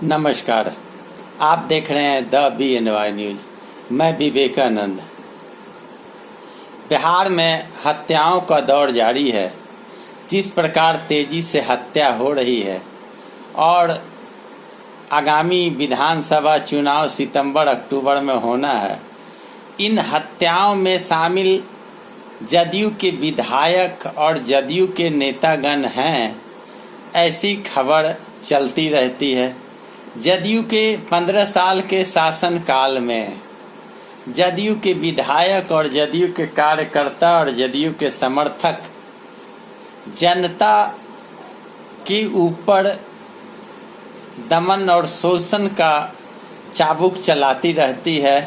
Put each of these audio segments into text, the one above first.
नमस्कार। आप देख रहे हैं द BNY न्यूज। मैं विवेकानंद। बिहार में हत्याओं का दौर जारी है। जिस प्रकार तेजी से हत्या हो रही है और आगामी विधानसभा चुनाव सितंबर अक्टूबर में होना है, इन हत्याओं में शामिल जदयू के विधायक और जदयू के नेतागण हैं, ऐसी खबर चलती रहती है। जदयू के 15 साल के शासनकाल में जदयू के विधायक और जदयू के कार्यकर्ता और जदयू के समर्थक जनता के ऊपर दमन और शोषण का चाबुक चलाती रहती है।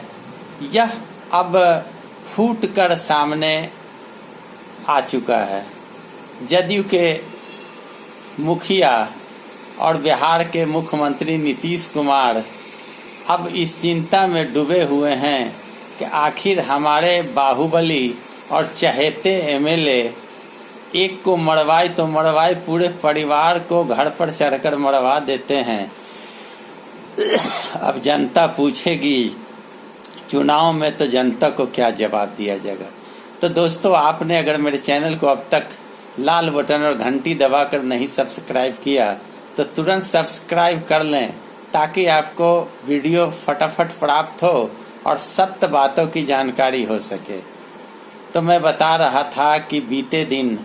यह अब फूट कर सामने आ चुका है। जदयू के मुखिया और बिहार के मुख्यमंत्री नीतीश कुमार अब इस चिंता में डूबे हुए हैं कि आखिर हमारे बाहुबली और चहेते एमएलए एक को मरवाए तो मरवाए, पूरे परिवार को घर पर चढ़कर मरवा देते हैं। अब जनता पूछेगी, चुनाव में तो जनता को क्या जवाब दिया जाएगा। तो दोस्तों, आपने अगर मेरे चैनल को अब तक लाल बटन और घंटी दबाकर नहीं सब्सक्राइब किया तो तुरंत सब्सक्राइब कर लें, ताकि आपको वीडियो फटाफट प्राप्त हो और सत्य बातों की जानकारी हो सके। तो मैं बता रहा था कि बीते दिन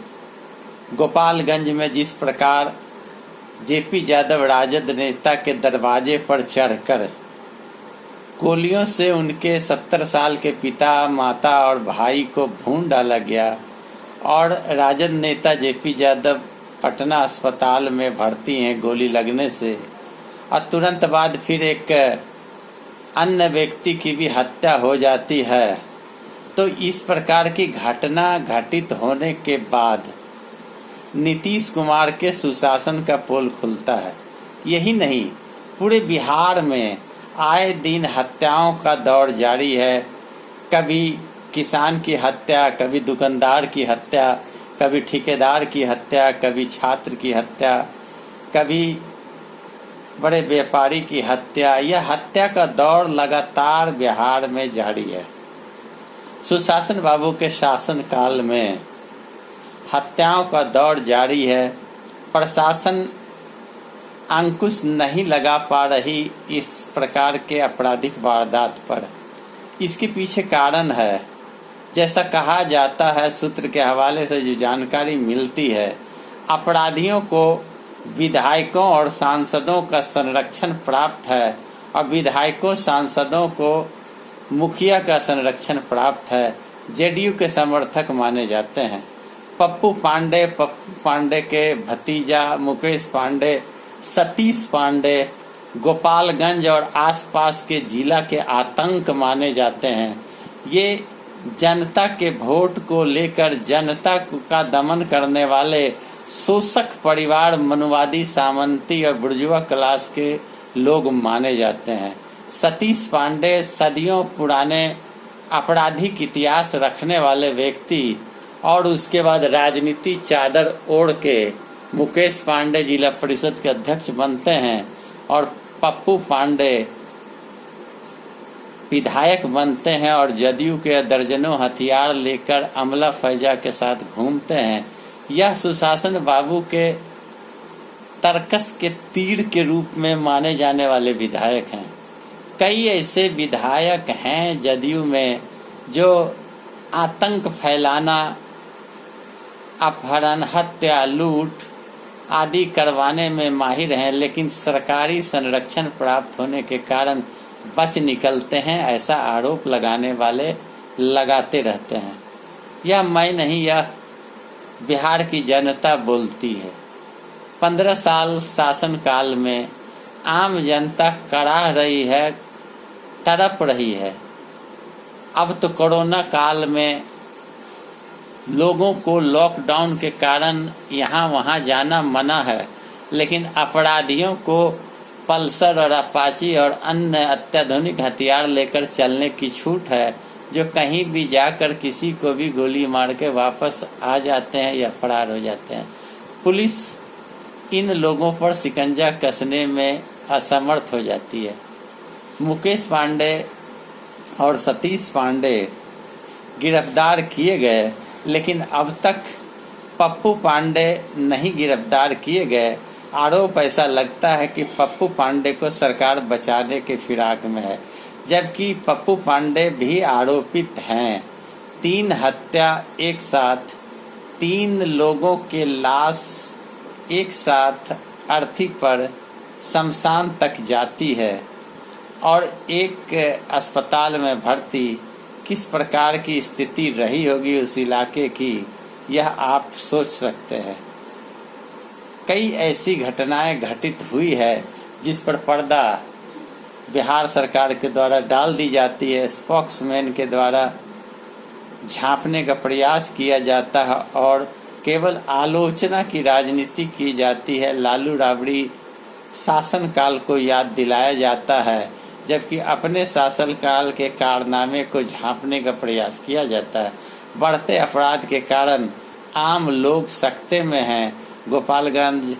गोपालगंज में जिस प्रकार जेपी यादव राजद नेता के दरवाजे पर चढ़कर गोलियों से उनके 70 साल के पिता, माता और भाई को भून डाला गया और राजद नेता जेपी यादव पटना अस्पताल में भर्ती हैं गोली लगने से, और तुरंत बाद फिर एक अन्य व्यक्ति की भी हत्या हो जाती है। तो इस प्रकार की घटना घटित होने के बाद नीतीश कुमार के सुशासन का पोल खुलता है। यही नहीं, पूरे बिहार में आए दिन हत्याओं का दौर जारी है। कभी किसान की हत्या, कभी दुकानदार की हत्या, कभी ठेकेदार की हत्या, कभी छात्र की हत्या, कभी बड़े व्यापारी की हत्या। यह हत्या का दौर लगातार बिहार में जारी है। सुशासन बाबू के शासन काल में हत्याओं का दौर जारी है। प्रशासन अंकुश नहीं लगा पा रही इस प्रकार के आपराधिक वारदात पर। इसके पीछे कारण है, जैसा कहा जाता है, सूत्र के हवाले से जो जानकारी मिलती है, अपराधियों को विधायकों और सांसदों का संरक्षण प्राप्त है और विधायकों सांसदों को मुखिया का संरक्षण प्राप्त है। जेडीयू के समर्थक माने जाते हैं। पप्पू पांडे के भतीजा मुकेश पांडे, सतीश पांडे गोपालगंज और आसपास के जिला के आतंक माने जाते हैं। ये जनता के वोट को लेकर जनता का दमन करने वाले शोषक परिवार, मनुवादी, सामंती और बुर्जुआ क्लास के लोग माने जाते हैं। सतीश पांडे सदियों पुराने आपराधिक इतिहास रखने वाले व्यक्ति और उसके बाद राजनीति चादर ओढ़ के मुकेश पांडे जिला परिषद के अध्यक्ष बनते हैं और पप्पू पांडे विधायक बनते हैं और जदयू के दर्जनों हथियार लेकर अमला फैजा के साथ घूमते हैं। यह सुशासन बाबू के तरकस के तीर के रूप में माने जाने वाले विधायक हैं। कई ऐसे विधायक हैं जदयू में जो आतंक फैलाना, अपहरण, हत्या, लूट आदि करवाने में माहिर हैं, लेकिन सरकारी संरक्षण प्राप्त होने के कारण बच निकलते हैं। ऐसा आरोप लगाने वाले लगाते रहते हैं। यह मैं नहीं, यह बिहार की जनता बोलती है। 15 साल शासनकाल में आम जनता कराह रही है, तड़प रही है। अब तो कोरोना काल में लोगों को लॉकडाउन के कारण यहाँ वहाँ जाना मना है, लेकिन अपराधियों को पल्सर और अपाची और अन्य अत्याधुनिक हथियार लेकर चलने की छूट है, जो कहीं भी जाकर किसी को भी गोली मार के वापस आ जाते हैं या फरार हो जाते हैं। पुलिस इन लोगों पर शिकंजा कसने में असमर्थ हो जाती है। मुकेश पांडे और सतीश पांडे गिरफ्तार किए गए, लेकिन अब तक पप्पू पांडे नहीं गिरफ्तार किए गए। आरोप ऐसा लगता है कि पप्पू पांडे को सरकार बचाने के फिराक में है, जबकि पप्पू पांडे भी आरोपित हैं। 3 हत्या एक साथ, 3 लोगों के लाश एक साथ अर्थी पर शमशान तक जाती है और एक अस्पताल में भर्ती। किस प्रकार की स्थिति रही होगी उस इलाके की, यह आप सोच सकते हैं। कई ऐसी घटनाएं घटित हुई है जिस पर पर्दा बिहार सरकार के द्वारा डाल दी जाती है, स्पोक्समैन के द्वारा झांपने का प्रयास किया जाता है और केवल आलोचना की राजनीति की जाती है। लालू राबड़ी शासनकाल को याद दिलाया जाता है, जबकि अपने शासनकाल के कारनामे को झांपने का प्रयास किया जाता है। बढ़ते अपराध के कारण आम लोग सकते में हैं। गोपालगंज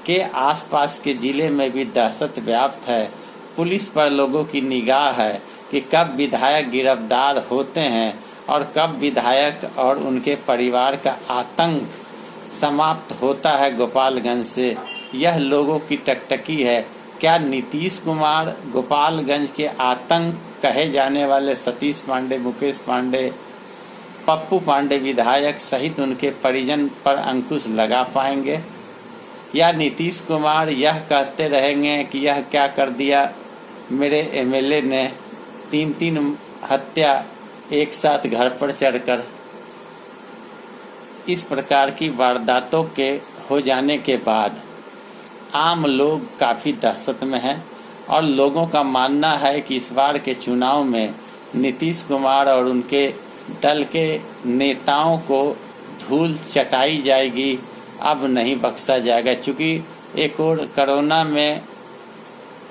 के आसपास के जिले में भी दहशत व्याप्त है। पुलिस पर लोगों की निगाह है कि कब विधायक गिरफ्तार होते हैं और कब विधायक और उनके परिवार का आतंक समाप्त होता है गोपालगंज से। यह लोगों की टकटकी है। क्या नीतीश कुमार गोपालगंज के आतंक कहे जाने वाले सतीश पांडे, मुकेश पांडे, पप्पू पांडे विधायक सहित उनके परिजन पर अंकुश लगा पाएंगे, या नीतीश कुमार यह कहते रहेंगे कि यह क्या कर दिया मेरे एमएलए ने, 3 हत्या एक साथ घर पर चढ़कर। इस प्रकार की वारदातों के हो जाने के बाद आम लोग काफी दहशत में हैं और लोगों का मानना है कि इस बार के चुनाव में नीतीश कुमार और उनके दल के नेताओं को धूल चटाई जाएगी, अब नहीं बख्शा जाएगा। चूंकि एक और कोरोना में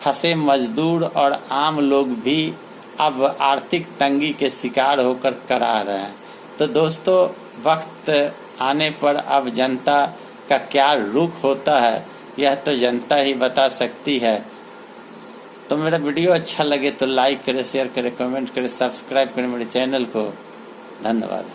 फंसे मजदूर और आम लोग भी अब आर्थिक तंगी के शिकार होकर करा रहे हैं। तो दोस्तों, वक्त आने पर अब जनता का क्या रुख होता है यह तो जनता ही बता सकती है। तो मेरा वीडियो अच्छा लगे तो लाइक करें, शेयर करें, कमेंट करें, सब्सक्राइब करें मेरे चैनल को। धन्यवाद।